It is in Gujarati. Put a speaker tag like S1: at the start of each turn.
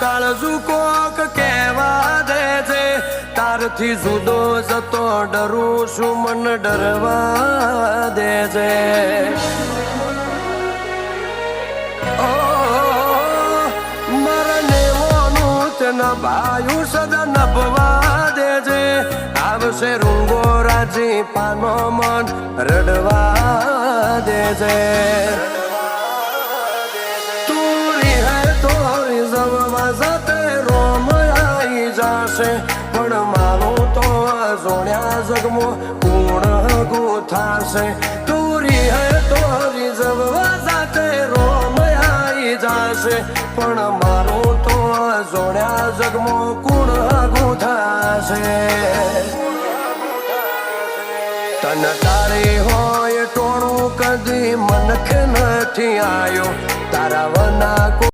S1: કાળજુ કોક કહેવા દે છે તારથી જુદો જતો ડરું છું મન ડરવા દે છે ભાયું સદા નભવા દે છે આવશે રૂંગો રાજી પાનો મન રડવા દે છે તુરી હે તોરી જમવા સાથે રોમ આવી જશે પણ મારું તો જોણ્યા જગમો પૂર્ણ ગુથાશે તુરી હે તોરી જમવા સાથે રોમ આવી જશે પણ મારું તો જોડ્યા જગમો કુણ ગુથાશે તન તારી હોય ટોણું કદી મનખ નથી આવ્યો તારા વના